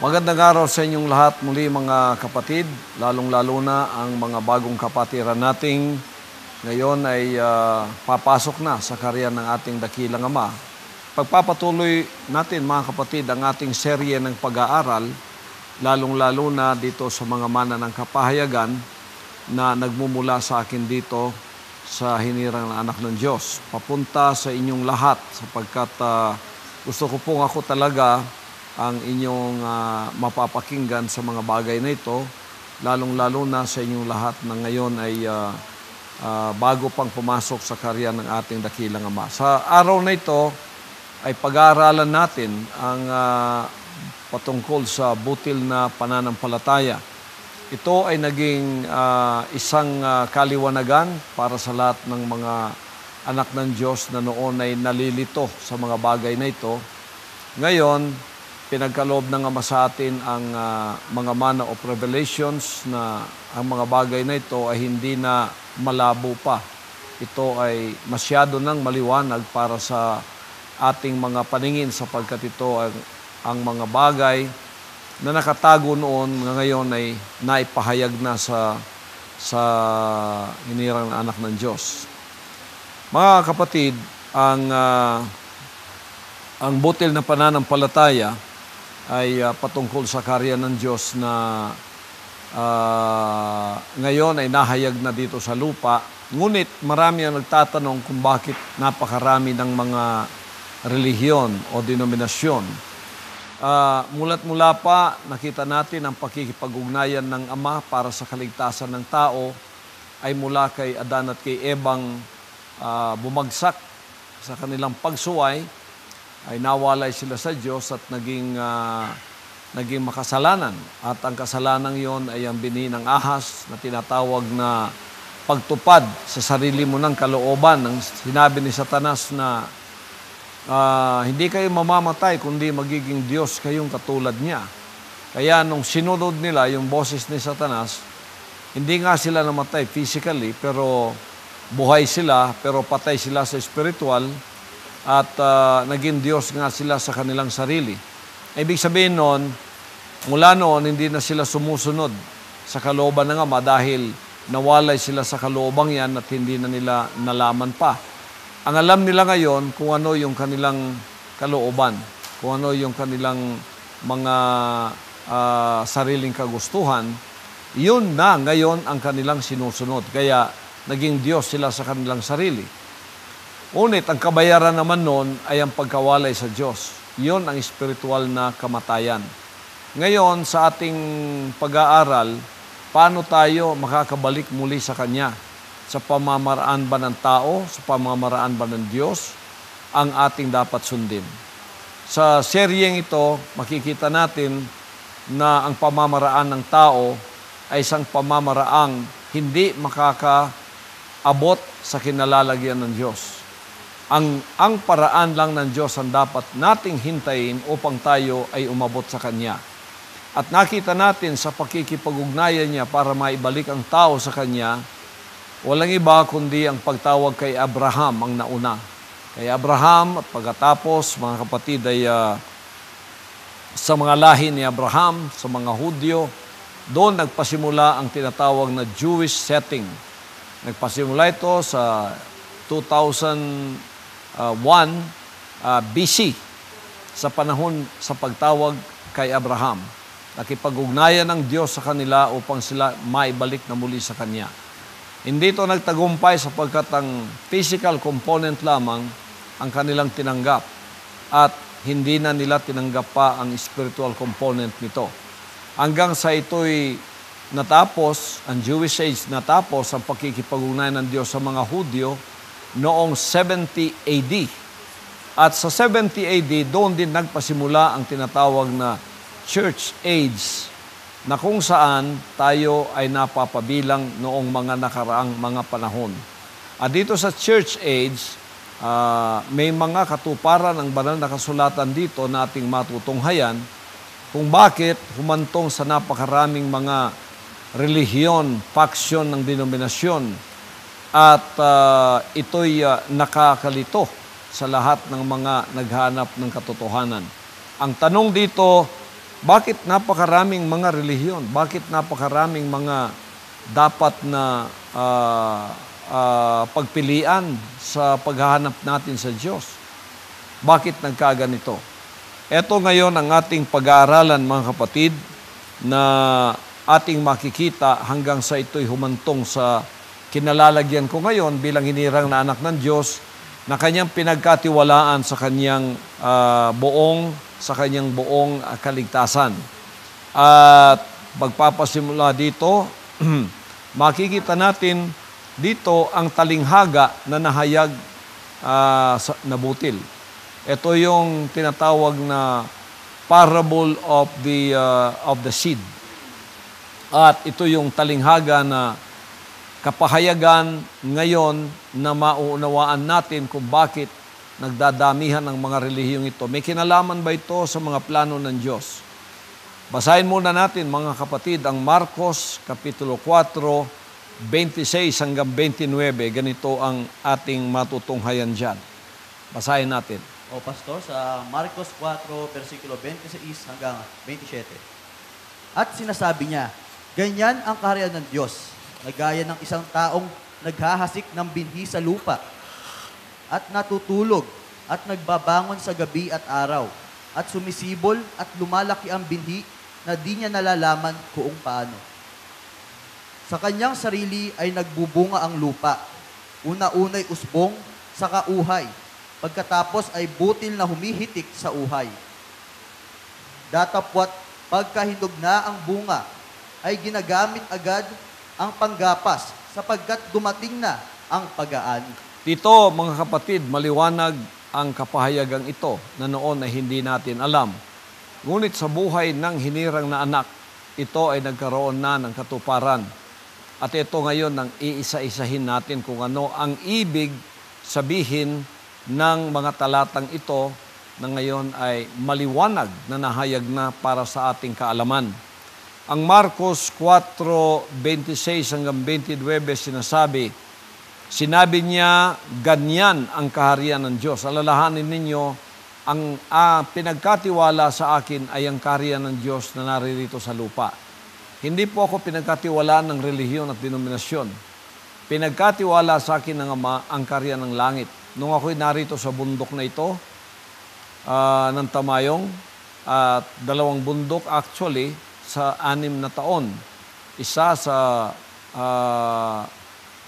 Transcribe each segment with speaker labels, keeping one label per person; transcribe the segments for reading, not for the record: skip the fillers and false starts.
Speaker 1: Magandang araw sa inyong lahat muli mga kapatid, lalong-lalo na ang mga bagong kapatiran nating ngayon ay papasok na sa karya ng ating dakilang Ama. Pagpapatuloy natin mga kapatid ang ating serye ng pag-aaral, lalong-lalo na dito sa mga mana ng kapahayagan na nagmumula sa akin dito sa hinirang na anak ng Diyos. Papunta sa inyong lahat sapagkat gusto ko pong ako talaga ang inyong mapapakinggan sa mga bagay na ito, lalong-lalo na sa inyong lahat na ngayon ay bago pang pumasok sa karya ng ating dakilang Ama. Sa araw na ito ay pag-aaralan natin ang patungkol sa butil na pananampalataya. Ito ay naging isang kaliwanagan para sa lahat ng mga anak ng Diyos na noon ay nalilito sa mga bagay na ito. Ngayon, pinagkaloob ng Ama sa atin ang mga mana of revelations na ang mga bagay na ito ay hindi na malabo pa. Ito ay masyado nang maliwanag para sa ating mga paningin sapagkat ito ang mga bagay na nakatago noon ngayon ay naipahayag na sa hinirang na anak ng Diyos. Mga kapatid, ang butil na pananampalataya ay patungkol sa karya ng Diyos na ngayon ay nahayag na dito sa lupa. Ngunit marami ang nagtatanong kung bakit napakarami ng mga relihiyon o denominasyon. Mula't mula pa, nakita natin ang pakikipag-ugnayan ng Ama para sa kaligtasan ng tao ay mula kay Adan at kay Ebang bumagsak sa kanilang pagsuway, ay nawalay sila sa Diyos at naging makasalanan. At ang kasalanan yon ay ang bini ng ahas na tinatawag na pagtupad sa sarili mo ng kalooban. Ang sinabi ni Satanas na hindi kayo mamamatay kundi magiging Diyos kayong katulad niya. Kaya nung sinunod nila yung boses ni Satanas, hindi nga sila namatay physically pero buhay sila, pero patay sila sa spiritual. At naging Diyos nga sila sa kanilang sarili. Ibig sabihin noon, mula noon, hindi na sila sumusunod sa kalooban ng Ama dahil nawalay sila sa kaloobang yan at hindi na nila nalaman pa. Ang alam nila ngayon kung ano yung kanilang kalooban, kung ano yung kanilang mga sariling kagustuhan, yun na ngayon ang kanilang sinusunod. Kaya naging Diyos sila sa kanilang sarili. Ngunit ang kabayaran naman noon ay ang pagkawalay sa Diyos. Iyon ang espiritual na kamatayan. Ngayon, sa ating pag-aaral, paano tayo makakabalik muli sa Kanya? Sa pamamaraan ba ng tao? Sa pamamaraan ba ng Diyos? Ang ating dapat sundin. Sa seryeng ito, makikita natin na ang pamamaraan ng tao ay isang pamamaraang hindi makakaabot sa kinalalagyan ng Diyos. Ang paraan lang ng Diyos ang dapat nating hintayin upang tayo ay umabot sa Kanya. At nakita natin sa pakikipag-ugnayan niya para maibalik ang tao sa Kanya, walang iba kundi ang pagtawag kay Abraham ang nauna. Kay Abraham at pagkatapos, mga kapatid, ay sa mga lahi ni Abraham, sa mga Hudyo, doon nagpasimula ang tinatawag na Jewish setting. Nagpasimula ito sa 2001 BC sa panahon sa pagtawag kay Abraham. Nakipag-ugnayan ng Diyos sa kanila upang sila maibalik na muli sa Kanya. Hindi ito nagtagumpay sapagkat ang physical component lamang ang kanilang tinanggap at hindi na nila tinanggap pa ang spiritual component nito. Hanggang sa ito'y natapos, ang Jewish age natapos, ang pakikipag-ugnayan ng Diyos sa mga Hudyo noong 70 AD. At sa 70 AD, doon din nagpasimula ang tinatawag na Church Age, na kung saan tayo ay napapabilang noong mga nakaraang mga panahon. At dito sa Church Age, may mga katuparan ng banal na kasulatan dito na ating matutunghayan kung bakit humantong sa napakaraming mga relihiyon, faction ng denominasyon. At ito'y nakakalito sa lahat ng mga naghanap ng katotohanan. Ang tanong dito, Bakit napakaraming mga relihiyon? Bakit napakaraming mga dapat na pagpilian sa paghahanap natin sa Diyos? Bakit nagkaganito? Ito ngayon ang ating pag-aaralan, mga kapatid, na ating makikita hanggang sa ito'y humantong sa kinalalagyan ko ngayon bilang hinirang na anak ng Diyos na kanyang pinagkatiwalaan sa kanyang buong kaligtasan. At magpapasimula dito, makikita natin dito ang talinghaga na nahayag na butil. Ito yung tinatawag na parable of the seed. At ito yung talinghaga na kapahayagan ngayon na mauunawaan natin kung bakit nagdadamihan ng mga relihiyong ito. May kinalaman ba ito sa mga plano ng Diyos? Basahin muna natin, mga kapatid, ang Marcos Kapitulo 4, 26 hanggang 29. Ganito ang ating matutunghayan dyan. Basahin natin.
Speaker 2: O pastor, sa Marcos 4, versikulo 26 hanggang 27. At sinasabi niya, ganyan ang kaharian ng Diyos, na gaya ng isang taong naghahasik ng binhi sa lupa, at natutulog, at nagbabangon sa gabi at araw, at sumisibol at lumalaki ang binhi na di niya nalalaman kung paano. Sa kanyang sarili ay nagbubunga ang lupa, una-unay usbong, saka uhay, pagkatapos ay butil na humihitik sa uhay. Datapwat pagkahinog na ang bunga, ay ginagamit agad ang panggapas sapagkat dumating na ang pag-aani.
Speaker 1: Dito, mga kapatid, maliwanag ang kapahayagang ito na noon ay hindi natin alam. Ngunit sa buhay ng hinirang na anak, ito ay nagkaroon na ng katuparan. At ito ngayon ang iisa-isahin natin kung ano ang ibig sabihin ng mga talatang ito na ngayon ay maliwanag na nahayag na para sa ating kaalaman. Ang Marcos 4:26 hanggang 29 sinabi niya, ganyan ang kaharian ng Diyos. Alalahanin ninyo, ang pinagkatiwala sa akin ay ang kaharian ng Diyos na naririto sa lupa. Hindi po ako pinagkatiwalaan ng relihiyon at denominasyon. Pinagkatiwala sa akin ng Ama ang kaharian ng langit. Nung ako'y narito sa bundok na ito, ng Tamayong, at 2 bundok actually, sa 6 na taon. Isa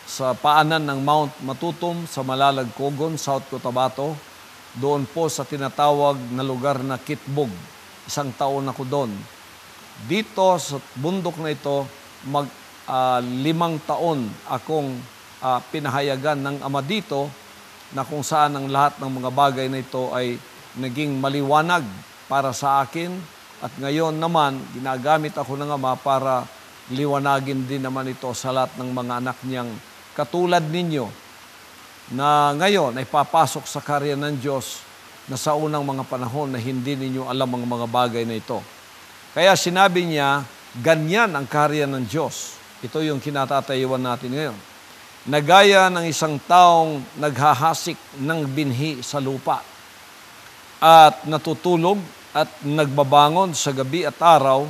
Speaker 1: sa paanan ng Mount Matutum sa Malalagkogon, South Cotabato. Doon po sa tinatawag na lugar na Kitbog. 1 taon ako doon. Dito sa bundok na ito, 5 taon akong pinahayagan ng Ama dito na kung saan ang lahat ng mga bagay na ito ay naging maliwanag para sa akin. At ngayon naman, ginagamit ako ng Ama para liwanagin din naman ito sa lahat ng mga anak niyang katulad ninyo na ngayon ay papasok sa kaharian ng Diyos na sa unang mga panahon na hindi ninyo alam ang mga bagay na ito. Kaya sinabi niya, ganyan ang kaharian ng Diyos. Ito yung kinatatayuan natin ngayon. Nagaya ng isang taong naghahasik ng binhi sa lupa at natutulog at nagbabangon sa gabi at araw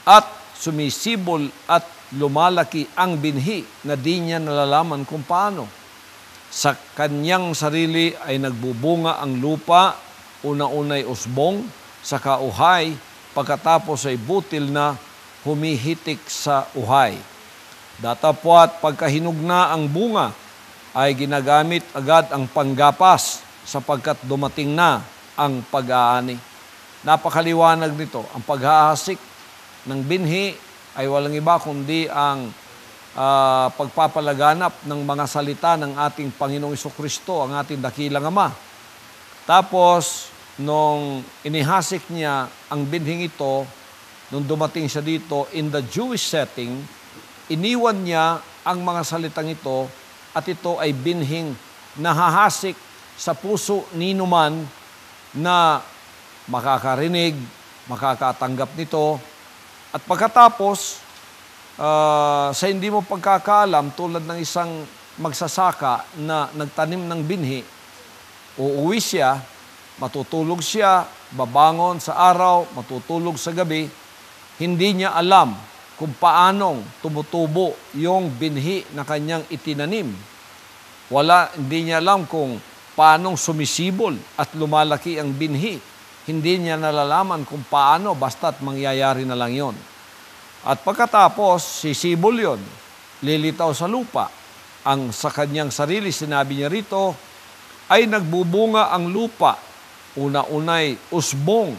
Speaker 1: at sumisibol at lumalaki ang binhi na di niya nalalaman kung paano. Sa kanyang sarili ay nagbubunga ang lupa, una-unay usbong, saka uhay, pagkatapos ay butil na humihitik sa uhay. Datapwat pagkahinog na ang bunga, ay ginagamit agad ang panggapas sapagkat dumating na ang pag-aani. Napakaliwanag nito. Ang paghahasik ng binhi ay walang iba kundi ang pagpapalaganap ng mga salita ng ating Panginoong Jesucristo, ang ating dakilang Ama. Tapos, nung inihasik niya ang binhing ito, nung dumating siya dito, in the Jewish setting, iniwan niya ang mga salitang ito at ito ay binhing nahahasik sa puso ninuman na makakarinig, makakatanggap nito. At pagkatapos, sa hindi mo pagkakaalam, tulad ng isang magsasaka na nagtanim ng binhi, uuwi siya, matutulog siya, babangon sa araw, matutulog sa gabi, hindi niya alam kung paanong tumutubo yung binhi na kanyang itinanim. Hindi niya alam kung paanong sumisibol at lumalaki ang binhi. Hindi niya nalalaman kung paano, basta't mangyayari na lang yon. At pagkatapos, sisibol yon, lilitaw sa lupa. Ang sa kanyang sarili, sinabi niya rito, ay nagbubunga ang lupa. Una-unay usbong,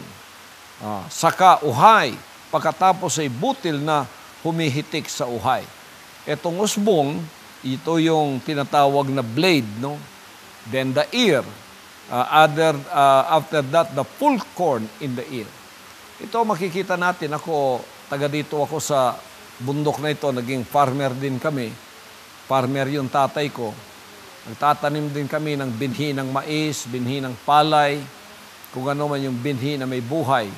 Speaker 1: saka uhay, pagkatapos ay butil na humihitik sa uhay. Etong usbong, ito yung tinatawag na blade, no? Then the ear, after that, the full corn in the ear. Ito makikita natin, taga dito ako sa bundok na ito, naging farmer din kami. Farmer yung tatay ko. Nagtatanim din kami ng binhi ng mais, binhi ng palay, kung ano man yung binhi na may buhay.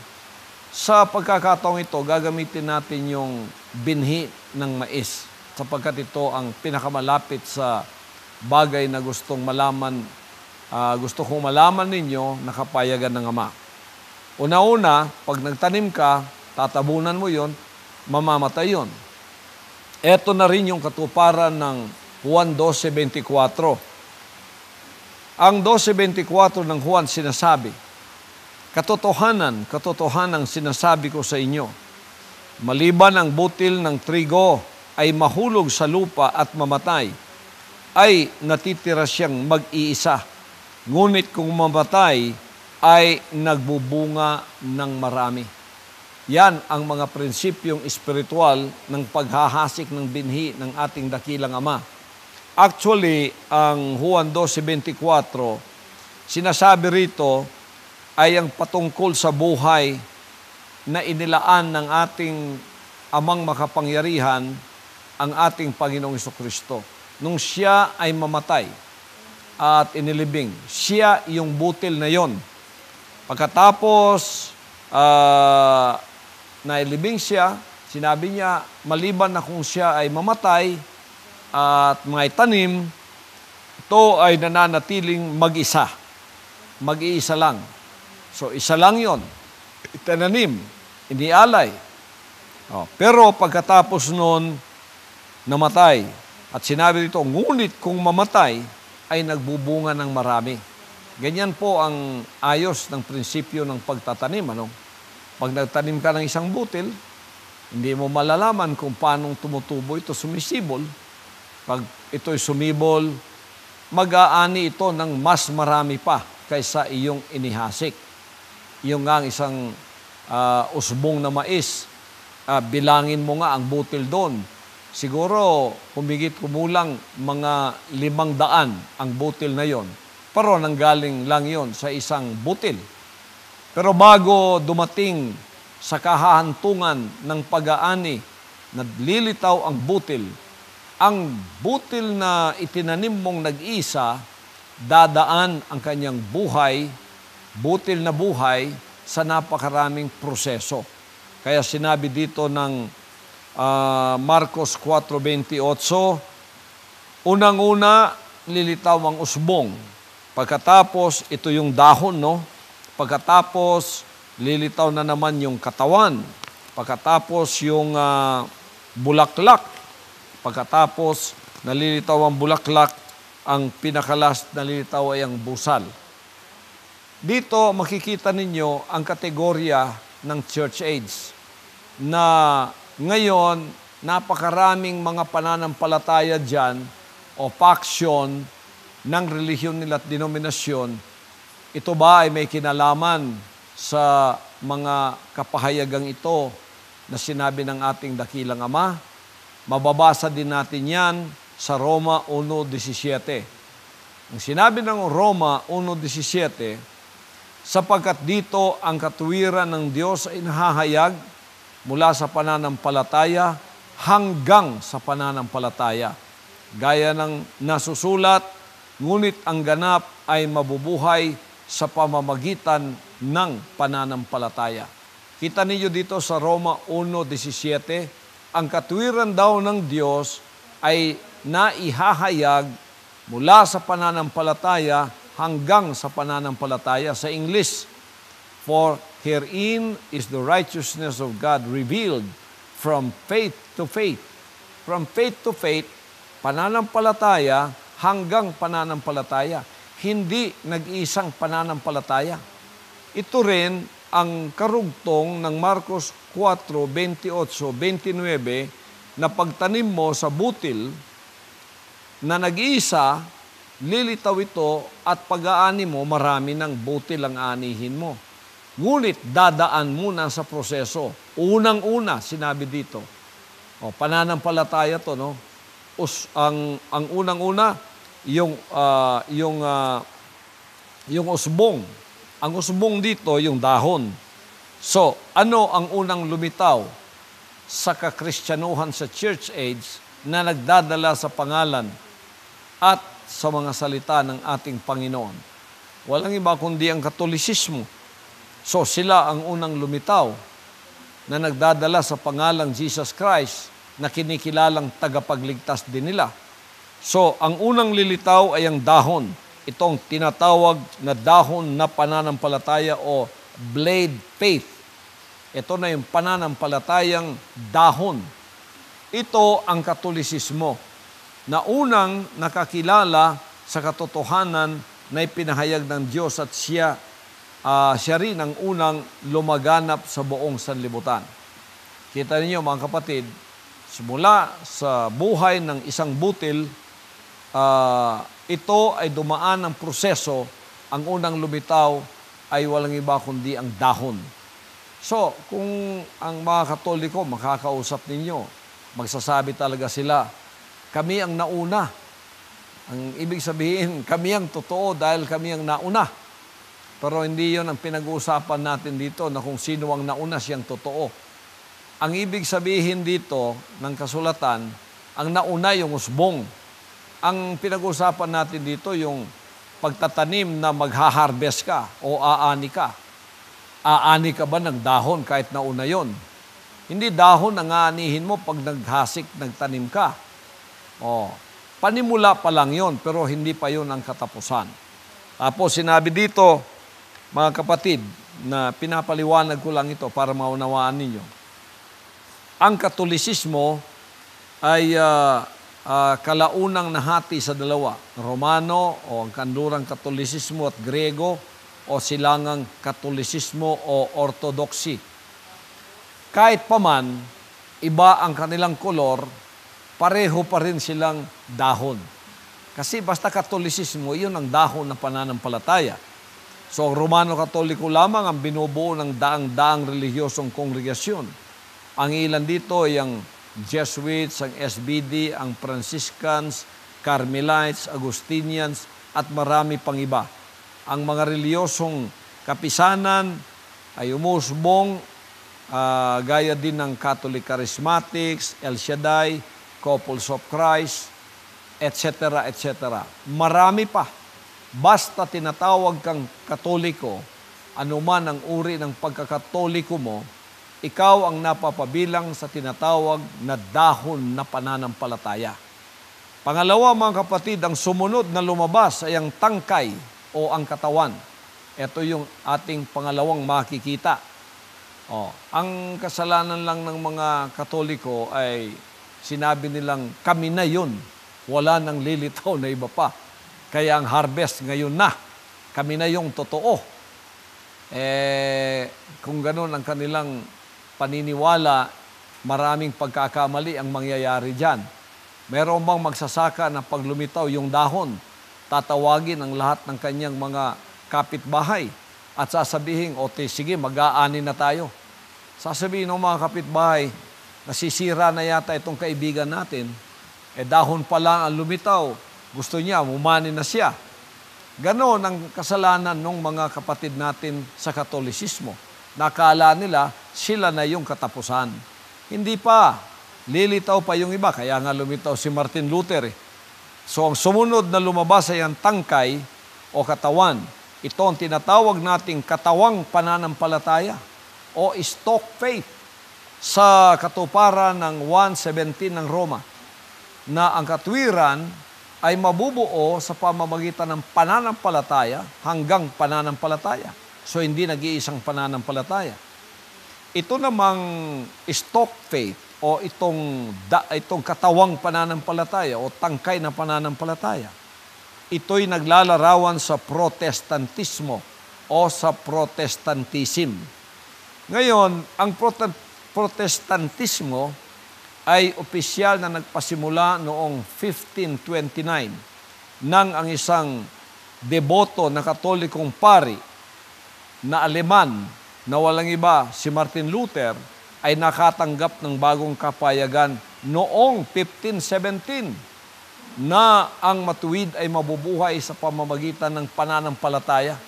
Speaker 1: Sa pagkakataong ito, gagamitin natin yung binhi ng mais sapagkat ito ang pinakamalapit sa bagay na gusto kong malaman ninyo na kapayagan ng Ama. Una-una, pag nagtanim ka, tatabunan mo yon, mamamatay yon. Ito na rin yung katuparan ng Juan 12:24. Ang 12:24 ng Juan sinasabi, katotohanan sinasabi ko sa inyo, maliban ang butil ng trigo ay mahulog sa lupa at mamatay, ay natitira siyang mag-iisa. Ngunit kung mamatay, ay nagbubunga ng marami. Yan ang mga prinsipyong espiritual ng paghahasik ng binhi ng ating dakilang Ama. Actually, ang Juan 12:24, sinasabi rito ay ang patungkol sa buhay na inilaan ng ating Amang makapangyarihan, ang ating Panginoong Jesucristo. Nung siya ay mamatay at inilibing, siya yung butil na yon. Pagkatapos, nailibing siya, sinabi niya, maliban na kung siya ay mamatay at may tanim, ito ay nananatiling mag-isa. Mag-iisa lang. So, isa lang yon. Itananim, inialay. Pero pagkatapos noon, namatay. At sinabi dito, ngunit kung mamatay, ay nagbubunga ng marami. Ganyan po ang ayos ng prinsipyo ng pagtatanim. Pag nagtanim ka ng isang butil, hindi mo malalaman kung paano tumutubo ito, sumisibol. Pag ito'y sumibol, mag-aani ito ng mas marami pa kaysa iyong inihasik. Yung nga ang isang usbong na mais, bilangin mo nga ang butil doon. Siguro, kumulang mga 500 ang butil na yon. Pero nanggaling lang yon sa isang butil. Pero bago dumating sa kahahantungan ng pag-aani, naglilitaw ang butil na itinanim mong nag-isa, dadaan ang kanyang buhay, butil na buhay, sa napakaraming proseso. Kaya sinabi dito ng Marcos 4:28, unang-una, lilitaw ang usbong. Pagkatapos, ito yung dahon, no? Pagkatapos, lilitaw na naman yung katawan. Pagkatapos, yung bulaklak. Pagkatapos, nalilitaw ang bulaklak, ang pinakalas nalilitaw ay ang busal. Dito, makikita ninyo ang kategorya ng church age na ngayon, napakaraming mga pananampalataya dyan o faction ng relihiyon nila at denominasyon. Ito ba ay may kinalaman sa mga kapahayagang ito na sinabi ng ating dakilang Ama? Mababasa din natin yan sa Roma 1:17. Ang sinabi ng Roma 1:17, sapagkat dito ang katuwiran ng Diyos ay nahahayag mula sa pananampalataya hanggang sa pananampalataya. Gaya ng nasusulat, ngunit ang ganap ay mabubuhay sa pamamagitan ng pananampalataya. Kita ninyo dito sa Roma 1:17, ang katuwiran daw ng Diyos ay naihahayag mula sa pananampalataya hanggang sa pananampalataya. Sa English, for herein is the righteousness of God revealed from faith to faith. From faith to faith, pananampalataya hanggang pananampalataya. Hindi nag-iisang pananampalataya. Ito rin ang karugtong ng Marcos 4:28-29 na pagtanim mo sa butil na nag-iisa, lilitaw ito at pag-aani mo, marami ng butil ang anihin mo. Ngunit dadaan muna sa proseso. Unang-una, sinabi dito. Pananampalataya to, no? Ang unang-una, yung usbong. Ang usbong dito, yung dahon. So, ano ang unang lumitaw sa kakristyanuhan sa church age na nagdadala sa pangalan at sa mga salita ng ating Panginoon? Walang iba kundi ang Katolisismo. So, sila ang unang lumitaw na nagdadala sa pangalang Jesus Christ na kinikilalang tagapagligtas din nila. So, ang unang lilitaw ay ang dahon. Itong tinatawag na dahon na pananampalataya o blade faith. Ito na yung pananampalatayang dahon. Ito ang Katolisismo na unang nakakilala sa katotohanan na ipinahayag ng Diyos at siya rin ang unang lumaganap sa buong sanlibutan. Kita niyo mga kapatid, simula sa buhay ng isang butil, ito ay dumaan ng proseso. Ang unang lumitaw ay walang iba kundi ang dahon. So, kung ang mga Katoliko makakausap ninyo, magsasabi talaga sila, kami ang nauna. Ang ibig sabihin, kami ang totoo dahil kami ang nauna. Pero hindi yon ang pinag-uusapan natin dito na kung sino ang nauna siyang totoo. Ang ibig sabihin dito ng kasulatan, ang nauna yung usbong. Ang pinag-uusapan natin dito yung pagtatanim na magha-harvest ka o aani ka. Aani ka ba ng dahon kahit nauna yon? Hindi dahon ang aanihin mo pag naghasik, nagtanim ka. Panimula pa lang yon, pero hindi pa yon ang katapusan. Tapos sinabi dito, mga kapatid, na pinapaliwanag ko lang ito para maunawaan ninyo. Ang Katolisismo ay kalaunang nahati sa dalawa, Romano o ang kanlurang Katolisismo at Grego o silangang Katolisismo o Orthodoxy. Kahit paman, iba ang kanilang kolor, pareho pa rin silang dahon. Kasi basta Katolisismo, iyon ang dahon ng pananampalataya. So, ang Romano Katoliko lamang ang binubuo ng daang-daang relihiyosong kongregasyon. Ang ilan dito ay ang Jesuits, ang SBD, ang Franciscans, Carmelites, Agustinians, at marami pang iba. Ang mga relihiyosong kapisanan ay umusbong, gaya din ng Catholic Charismatics, El Shaddai, Couples of Christ, etc., etc. Marami pa. Basta tinatawag kang Katoliko, anuman ang uri ng pagkakatoliko mo, ikaw ang napapabilang sa tinatawag na dahon na pananampalataya. Pangalawa, mga kapatid, ang sumunod na lumabas ay ang tangkay o ang katawan. Ito yung ating pangalawang makikita. Ang kasalanan lang ng mga Katoliko ay sinabi nilang kami na yun. Wala nang lilitaw na iba pa. Kaya ang harvest ngayon na. Kami na yung totoo. Kung ganun ang kanilang paniniwala, maraming pagkakamali ang mangyayari dyan. Meron bang magsasaka na pag lumitaw yung dahon, tatawagin ang lahat ng kanyang mga kapitbahay at sasabihin, sige, mag-aani na tayo. Sasabihin ng mga kapitbahay, nasisira na yata itong kaibigan natin, dahon pa lang ang lumitaw, gusto niya, umani na siya. Ganon ang kasalanan ng mga kapatid natin sa Katolisismo. Nakala nila, sila na yung katapusan. Hindi pa. Lilitaw pa yung iba, kaya nga lumitaw si Martin Luther. So ang sumunod na lumabas ay ang tangkay o katawan. Ito ang tinatawag nating katawang pananampalataya o stock faith sa katuparan ng 1:17 ng Roma na ang katwiran ay mabubuo sa pamamagitan ng pananampalataya hanggang pananampalataya. So, hindi nag-iisang pananampalataya. Ito namang stock faith o itong katawang pananampalataya o tangkay na pananampalataya, ito'y naglalarawan sa protestantismo o sa protestantism. Ngayon, ang protestantismo ay opisyal na nagpasimula noong 1529 nang ang isang deboto na katolikong pari na Aleman na walang iba si Martin Luther ay nakatanggap ng bagong kapayagan noong 1517 na ang matuwid ay mabubuhay sa pamamagitan ng pananampalataya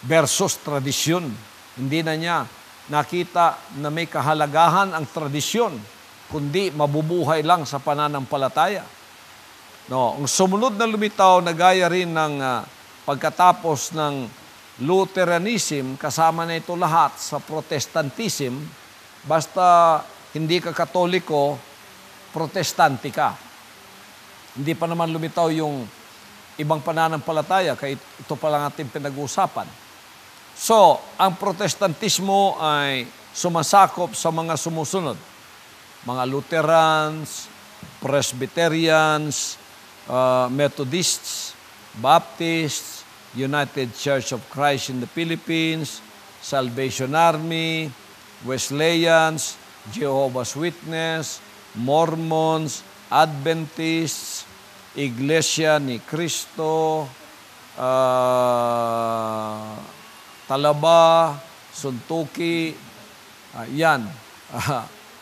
Speaker 1: versus tradisyon. Hindi na niya nakita na may kahalagahan ang tradisyon, kundi mabubuhay lang sa pananampalataya. No, ang sumunod na lumitaw na gaya rin ng pagkatapos ng Lutheranism, kasama na ito lahat sa Protestantism, basta hindi ka Katoliko, Protestante ka. Hindi pa naman lumitaw yung ibang pananampalataya, kaya ito pa lang ating pinag-uusapan. So, ang Protestantismo ay sumasakop sa mga sumusunod. Mga Lutherans, Presbyterians, Methodists, Baptists, United Church of Christ in the Philippines, Salvation Army, Wesleyans, Jehovah's Witness, Mormons, Adventists, Iglesia ni Cristo, Talaba, Suntuki, yan.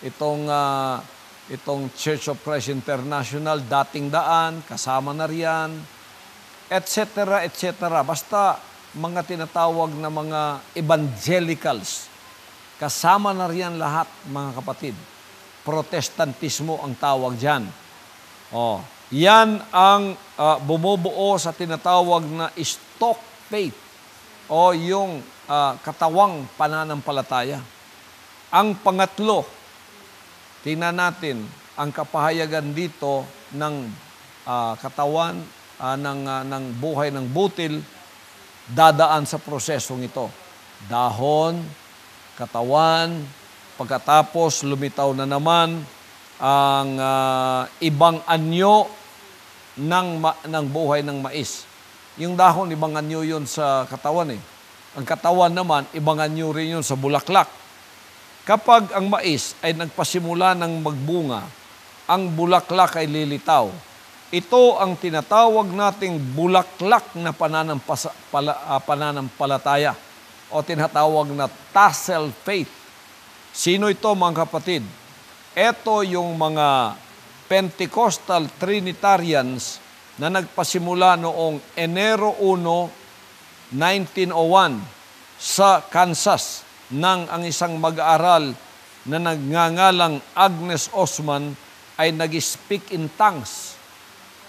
Speaker 1: Itong Church of Christ International, dating daan, kasama na riyan, etc., etc. Basta mga tinatawag na mga evangelicals, kasama na riyan lahat, mga kapatid. Protestantismo ang tawag dyan. Yan ang bumubuo sa tinatawag na stock faith o yung katawang pananampalataya. Ang pangatlo, tingnan natin ang kapahayagan dito ng katawan ng buhay ng butil dadaan sa prosesong ito. Dahon, katawan, pagkatapos lumitaw na naman ang ibang anyo ng buhay ng mais. Yung dahon, ibang anyo yun sa katawan eh. Ang katawan naman, ibang anyo rin yun sa bulaklak. Kapag ang mais ay nagpasimula ng magbunga, ang bulaklak ay lilitaw. Ito ang tinatawag nating bulaklak na pananampalataya o tinatawag na tassel faith. Sino ito, mga kapatid? Ito yung mga Pentecostal Trinitarians na nagpasimula noong Enero 1, 1901 sa Kansas nang ang isang mag-aaral na nagngangalang Agnes Osman ay nag-speak in tongues.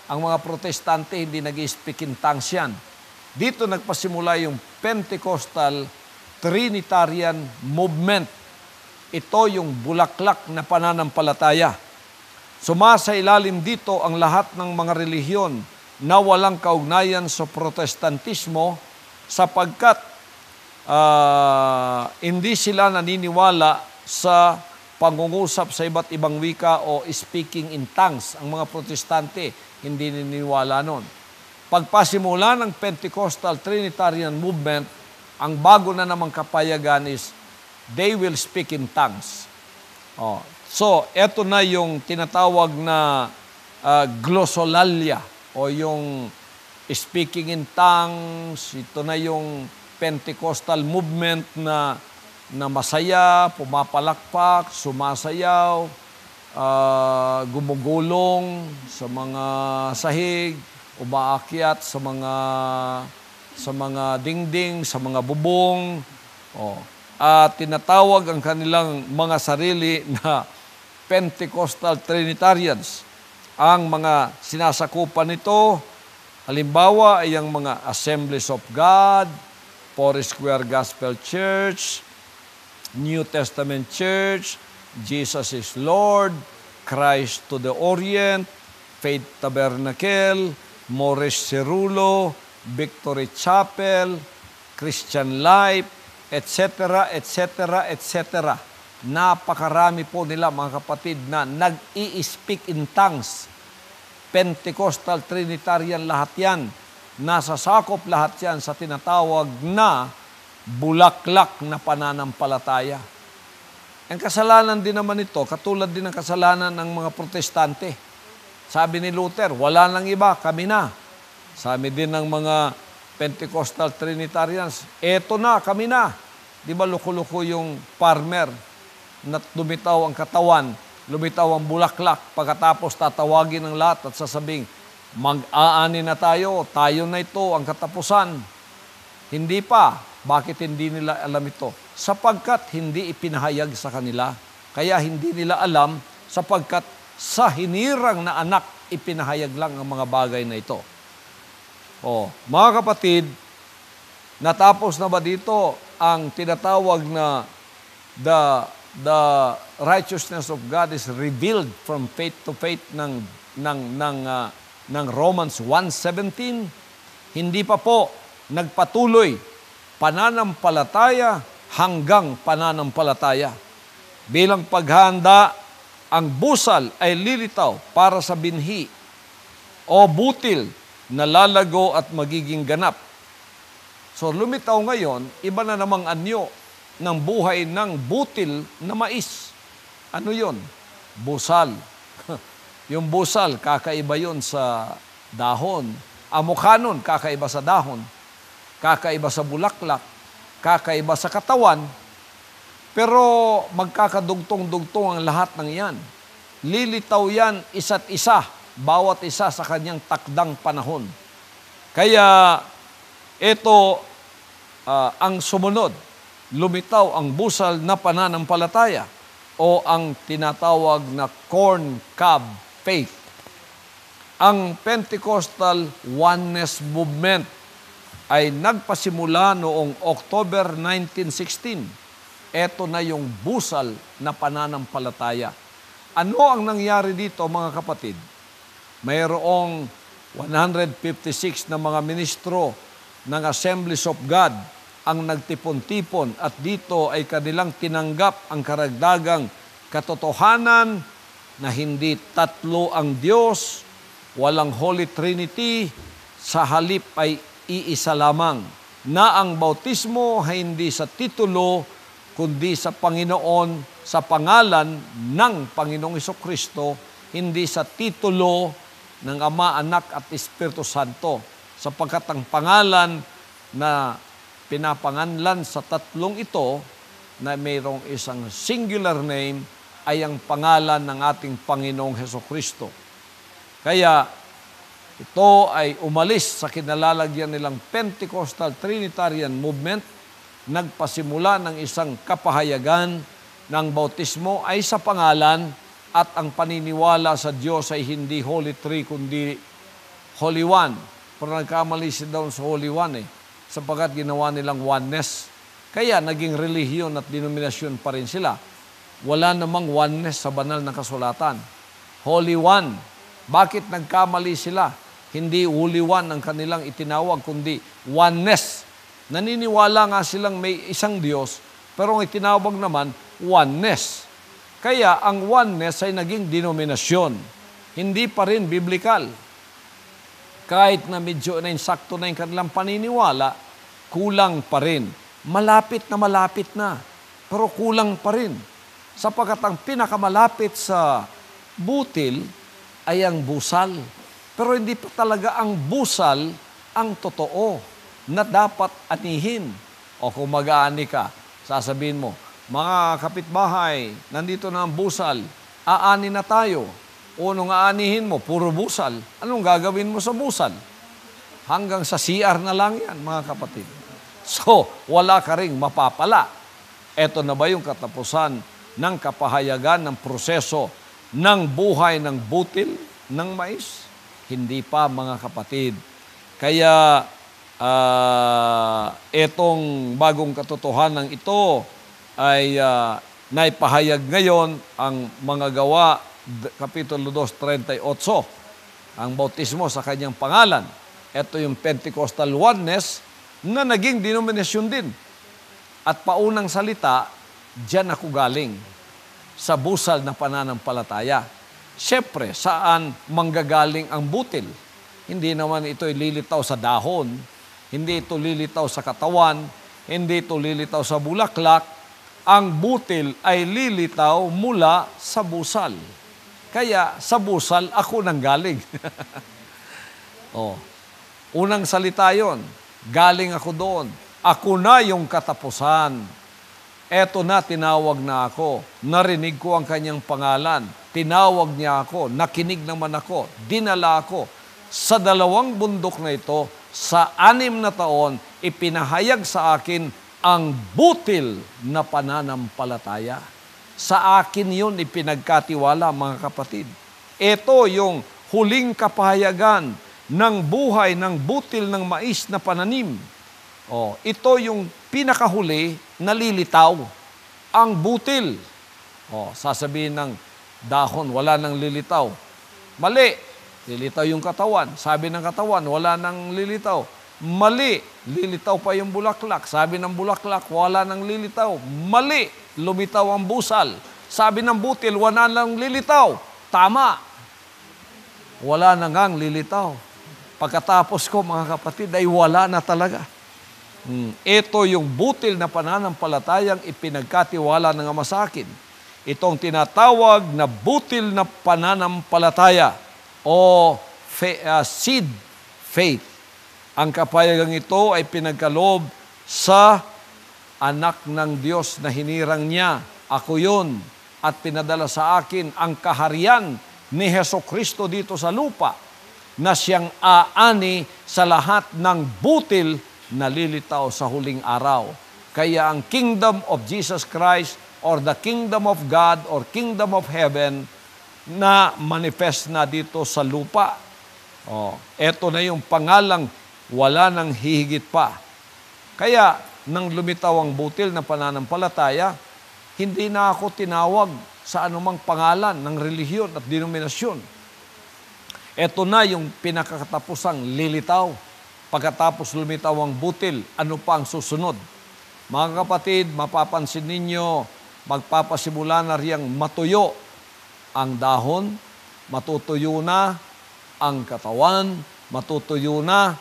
Speaker 1: Ang mga protestante hindi nag-speak in tongues yan. Dito nagpasimula yung Pentecostal Trinitarian Movement. Ito yung bulaklak na pananampalataya. Sumasa ilalim dito ang lahat ng mga relihiyon na walang kaugnayan sa protestantismo sapagkat hindi sila naniniwala sa pangungusap sa iba't ibang wika o speaking in tongues. Ang mga protestante hindi naniniwala nun. Pagpasimula ng Pentecostal Trinitarian Movement, ang bago na namang kapayagan is they will speak in tongues. So, eto na yung tinatawag na glossolalia o yung speaking in tongues. Ito na yung Pentecostal movement na masaya, pumapalakpak, sumasayaw, gumugulong sa mga sahig, umaakyat sa mga dingding, sa mga bubong. At tinatawag ang kanilang mga sarili na Pentecostal Trinitarians. Ang mga sinasakupan nito, halimbawa ay ang mga Assemblies of God, Foursquare Gospel Church, New Testament Church, Jesus is Lord, Christ to the Orient, Faith Tabernacle, Morris Cerulo, Victory Chapel, Christian Life, etc., etc., etc. Napakarami po nila, mga kapatid, na nag-i-speak in tongues. Pentecostal, Trinitarian, lahat yan. Nasasakop lahat yan sa tinatawag na bulaklak na pananampalataya. Ang kasalanan din naman ito, katulad din ng kasalanan ng mga protestante. Sabi ni Luther, wala nang iba, kami na. Sabi din ng mga Pentecostal Trinitarians, eto na, kami na. Di ba luko-luko yung farmer na lumitaw ang katawan, lumitaw ang bulaklak, pagkatapos tatawagin ng lahat at sasabing, mag-aani na tayo na ito ang katapusan. Hindi pa. Bakit hindi nila alam ito? Sapagkat hindi ipinahayag sa kanila. Kaya hindi nila alam sapagkat sa hinirang na anak, ipinahayag lang ang mga bagay na ito. Mga kapatid, natapos na ba dito ang tinatawag na the righteousness of God is revealed from faith to faith ng Romans 1:17? Hindi pa po nagpatuloy pananampalataya hanggang pananampalataya. Bilang paghahanda, ang busal ay lilitaw para sa binhi o butil na lalago at magiging ganap. So lumitaw ngayon, iba na namang anyo ng buhay ng butil na mais. Ano yon? Busal. Yung busal, kakaiba yon sa dahon. Ang mukha nun, kakaiba sa dahon. Kakaiba sa bulaklak. Kakaiba sa katawan. Pero magkakadugtong-dugtong ang lahat ng yan. Lilitaw yan isa't isa, bawat isa sa kanyang takdang panahon. Kaya ito ang sumunod. Lumitaw ang busal na pananampalataya o ang tinatawag na corn cob faith. Ang Pentecostal Oneness Movement ay nagpasimula noong October 1916. Ito na yung busal na pananampalataya. Ano ang nangyari dito, mga kapatid? Mayroong 156 na mga ministro ng Assemblies of God ang nagtipon-tipon at dito ay kanilang tinanggap ang karagdagang katotohanan na hindi tatlo ang Diyos, walang Holy Trinity, sa halip ay iisa lamang, na ang bautismo ay hindi sa titulo, kundi sa Panginoon, sa pangalan ng Panginoong Hesukristo, hindi sa titulo ng Ama, Anak at Espiritu Santo, sapagkat ang pangalan na pinapanganlan sa tatlong ito na mayroong isang singular name ay ang pangalan ng ating Panginoong Hesukristo. Kaya ito ay umalis sa kinalalagyan nilang Pentecostal Trinitarian Movement, nagpasimula ng isang kapahayagan ng bautismo ay sa pangalan at ang paniniwala sa Diyos ay hindi Holy Three kundi Holy One. Pero nagkamali si doon sa Holy One sapagkat ginawa nilang oneness. Kaya naging relihiyon at denominasyon pa rin sila. Wala namang oneness sa banal na kasulatan. Holy One. Bakit nagkamali sila? Hindi Holy One ang kanilang itinawag, kundi oneness. Naniniwala nga silang may isang Diyos, pero ang itinawag naman, oneness. Kaya ang oneness ay naging denominasyon. Hindi pa rin biblical. Kahit na medyo na insakto na yung kanilang paniniwala, kulang pa rin. Malapit na, pero kulang pa rin. Sapagkat ang pinakamalapit sa butil ay ang busal. Pero hindi pa talaga ang busal ang totoo na dapat anihin. O kung mag-aani ka, sasabihin mo, mga kapitbahay, nandito na ang busal, aani na tayo. O nung aanihin mo, puro busal, anong gagawin mo sa busal? Hanggang sa CR na lang yan, mga kapatid. So, wala ka ring mapapala. Ito na ba yung katapusan ng kapahayagan ng proseso ng buhay ng butil ng mais? Hindi pa, mga kapatid. Kaya itong bagong katotohanan ito ay naipahayag ngayon ang mga Gawa, Kapitulo 2:38. ang bautismo sa kanyang pangalan. Ito yung Pentecostal oneness na naging denominasyon din. At paunang salita, diyan ako galing, sa busal na pananampalataya. Siyempre, saan manggagaling ang butil? Hindi naman ito lilitaw sa dahon, hindi ito lilitaw sa katawan, hindi ito lilitaw sa bulaklak. Ang butil ay lilitaw mula sa busal. Kaya sa busal ako nanggaling. Unang salita yon, galing ako doon. Ako na yung katapusan. Eto na, tinawag na ako. Narinig ko ang kanyang pangalan. Tinawag niya ako. Nakinig naman ako. Dinala ako. Sa 2 bundok na ito, sa 6 na taon, ipinahayag sa akin ang butil na pananampalataya. Sa akin yun ipinagkatiwala, mga kapatid. Ito yung huling kapahayagan ng buhay ng butil ng mais na pananim. Ito yung pinakahuli na lilitaw, ang butil. Sasabihin ng dahon, wala nang lilitaw. Mali, lilitaw yung katawan. Sabi ng katawan, wala nang lilitaw. Mali, lilitaw pa yung bulaklak. Sabi ng bulaklak, wala nang lilitaw. Mali, lumitaw ang busal. Sabi ng butil, wala nang lilitaw. Tama, wala na ngang lilitaw. Pagkatapos ko, mga kapatid, ay wala na talaga. Ito yung butil na pananampalatayang ipinagkatiwala ng Ama sa akin. Itong tinatawag na butil na pananampalataya o seed faith. Ang kapayagang ito ay pinagkaloob sa anak ng Diyos na hinirang niya. Ako yun, at pinadala sa akin ang kaharian ni Hesukristo dito sa lupa na siyang aani sa lahat ng butil na lilitaw sa huling araw. Kaya ang kingdom of Jesus Christ or the kingdom of God or kingdom of heaven na manifest na dito sa lupa. Eto na yung pangalang wala nang hihigit pa. Kaya nang lumitaw ang butil na pananampalataya, hindi na ako tinawag sa anumang pangalan ng relihiyon at denominasyon. Ito na yung pinakakatapusang lilitaw. Pagkatapos lumitaw ang butil, ano pa ang susunod? Mga kapatid, mapapansin ninyo, magpapasimula na riyang matuyo ang dahon, matutuyo na ang katawan, matutuyo na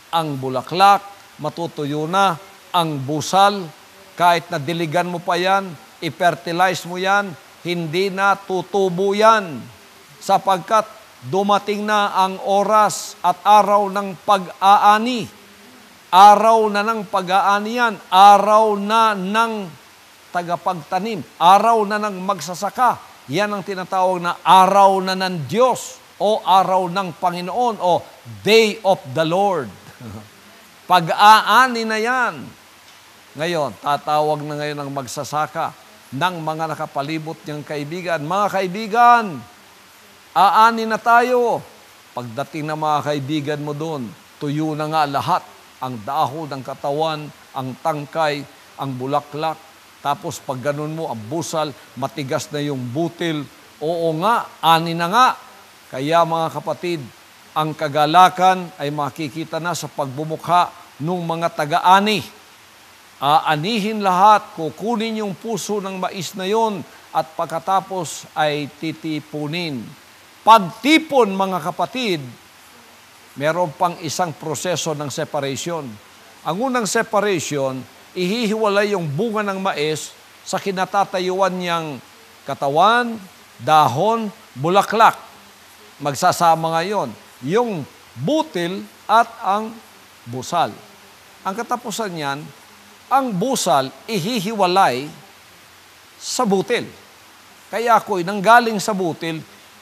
Speaker 1: ang bulaklak, matutuyo na ang busal. Kahit na diligan mo pa yan, i-fertilize mo yan, hindi na tutubo yan. Sapagkat dumating na ang oras at araw ng pag-aani. Araw na ng pag-aani yan. Araw na ng tagapagtanim. Araw na ng magsasaka. Yan ang tinatawag na araw na ng Diyos o araw ng Panginoon o Day of the Lord. Pag-aani na yan. Ngayon, tatawag na ngayon ang magsasaka ng mga nakapalibot niyang kaibigan. Mga kaibigan, aani na tayo. Pagdating na mga kaibigan mo doon, tuyo na nga lahat. Ang dahon, ang katawan, ang tangkay, ang bulaklak. Tapos pag ganun mo, ang busal, matigas na yung butil. Oo nga, ani na nga. Kaya mga kapatid, ang kagalakan ay makikita na sa pagbumukha ng mga taga-ani. Aanihin lahat, kukunin yung puso ng mais na yon at pagkatapos ay titipunin. Pagtipon, mga kapatid, meron pang isang proseso ng separation. Ang unang separation, ihihiwalay yung bunga ng mais sa kinatatayuan niyang katawan, dahon, bulaklak. Magsasama ngayon yung butil at ang busal. Ang katapusan niyan, ang busal ihihiwalay sa butil. Kaya ako'y nanggaling sa butil,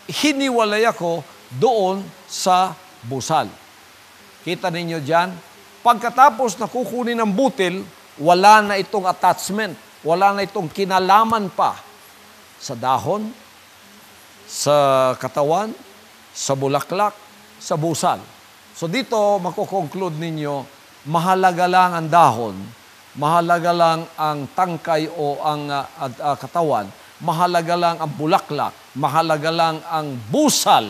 Speaker 1: hiniwalay ako doon sa busal. Kita ninyo dyan? Pagkatapos na kukunin ng butil, wala na itong attachment, wala na itong kinalaman pa sa dahon, sa katawan, sa bulaklak, sa busal. So dito, makukonclude ninyo, mahalaga lang ang dahon, mahalaga lang ang tangkay o ang katawan, mahalaga lang ang bulaklak, mahalaga lang ang busal,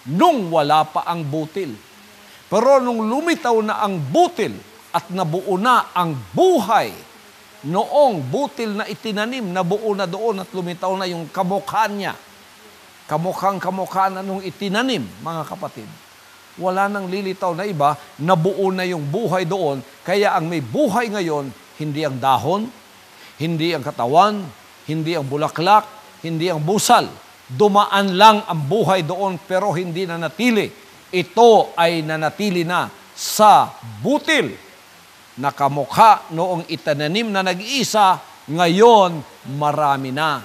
Speaker 1: nung wala pa ang butil. Pero nung lumitaw na ang butil at nabuo na ang buhay, noong butil na itinanim, nabuo na doon at lumitaw na yung kamukha niya. Kamukhang-kamukha na nung itinanim, mga kapatid. Wala nang lilitaw na iba, nabuo na yung buhay doon. Kaya ang may buhay ngayon, hindi ang dahon, hindi ang katawan, hindi ang bulaklak, hindi ang busal. Dumaan lang ang buhay doon pero hindi nanatili. Ito ay nanatili na sa butil na kamukha noong itinanim na nag-iisa, ngayon marami na.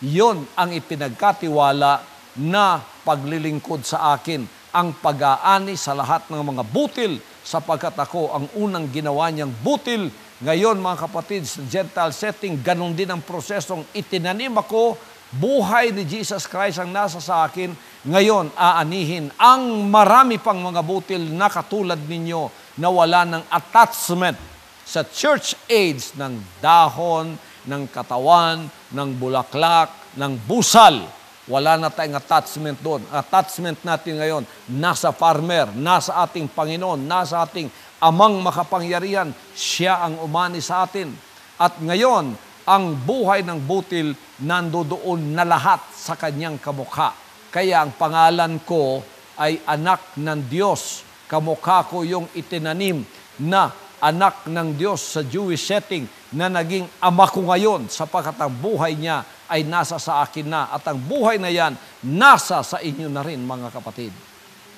Speaker 1: Yon ang ipinagkatiwala na paglilingkod sa akin, ang pag-aani sa lahat ng mga butil, sapagkat ako ang unang ginawa niyang butil. Ngayon mga kapatid, sa Gentile setting, ganun din ang prosesong itinanim ako, buhay ni Jesus Christ ang nasa sa akin, ngayon aanihin ang marami pang mga butil na katulad ninyo na wala ng attachment sa church age ng dahon, ng katawan, ng bulaklak, ng busal. Wala na tayong attachment doon. Attachment natin ngayon, nasa farmer, nasa ating Panginoon, nasa ating Amang makapangyarihan. Siya ang umani sa atin. At ngayon, ang buhay ng butil nandoon na lahat sa kanyang kamukha. Kaya ang pangalan ko ay anak ng Diyos. Kamukha ko yung itinanim na anak ng Diyos sa Jewish setting na naging ama ko ngayon sapagkat ang buhay niya ay nasa sa akin na at ang buhay na yan nasa sa inyo na rin, mga kapatid.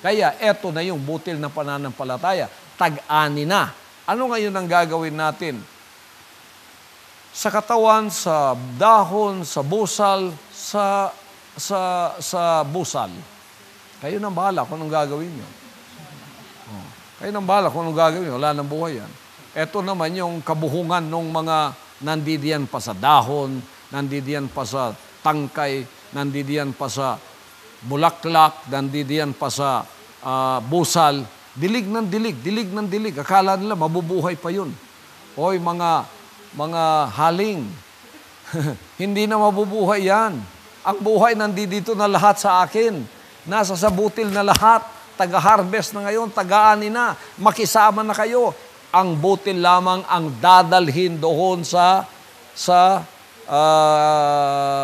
Speaker 1: Kaya eto na yung butil ng pananampalataya, tag-ani na. Ano ngayon ang gagawin natin? Sa katawan, sa dahon, sa busal, sa busal. Kayo nang bahala kung anong gagawin nyo. Kayo nang bahala kung anong gagawin nyo. Wala nang buhay yan. Ito naman yung kabuhungan ng mga nandidiyan pa sa dahon, nandidiyan pa sa tangkay, nandidiyan pa sa bulaklak, nandidiyan pa sa busal. Dilig ng dilig. Akala nila mabubuhay pa yun. Oy, mga haling. Hindi na mabubuhay yan. Ang buhay nandito na lahat sa akin. Nasa sa butil na lahat. Taga-harvest na ngayon, taga-ani na. Makisama na kayo. Ang butil lamang ang dadalhin doon sa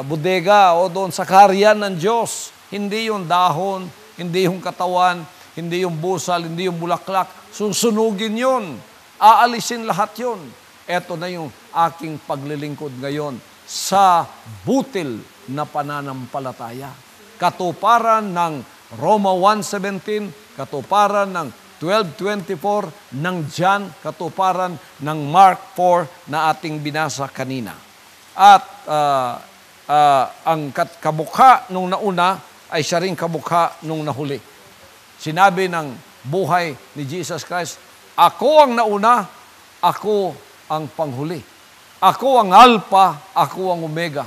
Speaker 1: bodega o doon sa karyan ng Diyos. Hindi yung dahon, hindi yung katawan, hindi yung busal, hindi yung bulaklak. Susunugin yun. Aalisin lahat yun. Ito na yung aking paglilingkod ngayon sa butil na pananampalataya. Katuparan ng Roma 1:17, katuparan ng 12:24 ng John, katuparan ng Mark 4 na ating binasa kanina. At ang kamukha nung nauna ay siya rin kamukha nung nahuli. Sinabi ng buhay ni Jesus Christ, ako ang nauna, ako ang panghuli. Ako ang Alpha, ako ang Omega.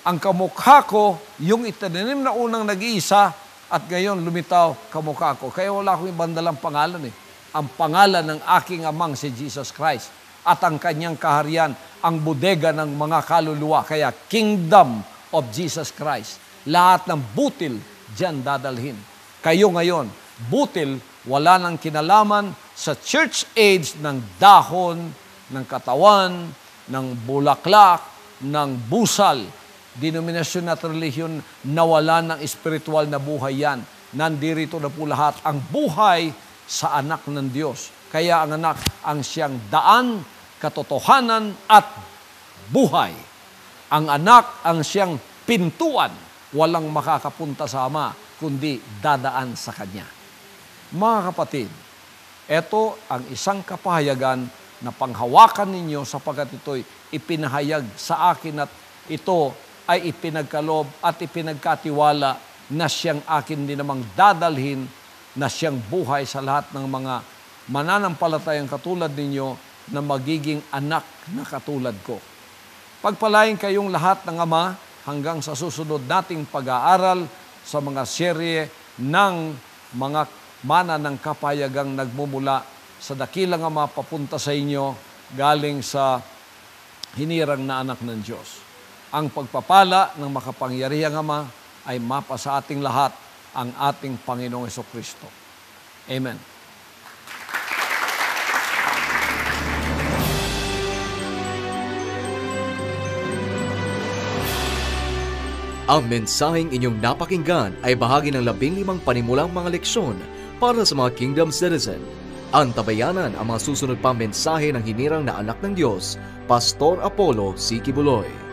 Speaker 1: Ang kamukha ko, yung itinanim na unang nag-iisa, at ngayon lumitaw kamukha ko. Kaya wala akong ibandalang pangalan eh. Ang pangalan ng aking amang si Jesus Christ at ang kanyang kaharian, ang bodega ng mga kaluluwa. Kaya Kingdom of Jesus Christ. Lahat ng butil diyan dadalhin. Kayo ngayon, butil, wala nang kinalaman sa church age ng dahon, ng katawan, ng bulaklak, ng busal. Denominasyon at relihiyon na wala ng espiritual na buhay yan. Nandirito na po lahat ang buhay sa anak ng Diyos. Kaya ang anak ang siyang daan, katotohanan at buhay. Ang anak ang siyang pintuan. Walang makakapunta sa Ama kundi dadaan sa Kanya. Mga kapatid, ito ang isang kapahayagan na panghawakan ninyo sapagkat ito'y ipinahayag sa akin at ito ay ipinagkaloob at ipinagkatiwala na siyang akin din namang dadalhin na siyang buhay sa lahat ng mga mananampalatayang katulad ninyo na magiging anak na katulad ko. Pagpalain kayong lahat ng Ama hanggang sa susunod nating pag-aaral sa mga serye ng mga mana ng kapayagang nagmumula sa dakilang Ama papunta sa inyo galing sa hinirang na anak ng Diyos. Ang pagpapala ng makapangyarihang Ama ay mapa sa ating lahat ang ating Panginoong Hesukristo. Amen.
Speaker 3: Ang mensaheng inyong napakinggan ay bahagi ng 15 panimulang mga leksyon para sa mga kingdom citizen. Antabayanan ang mga susunod pang mensahe ng hinirang na anak ng Diyos, Pastor Apollo C. Kibuloy.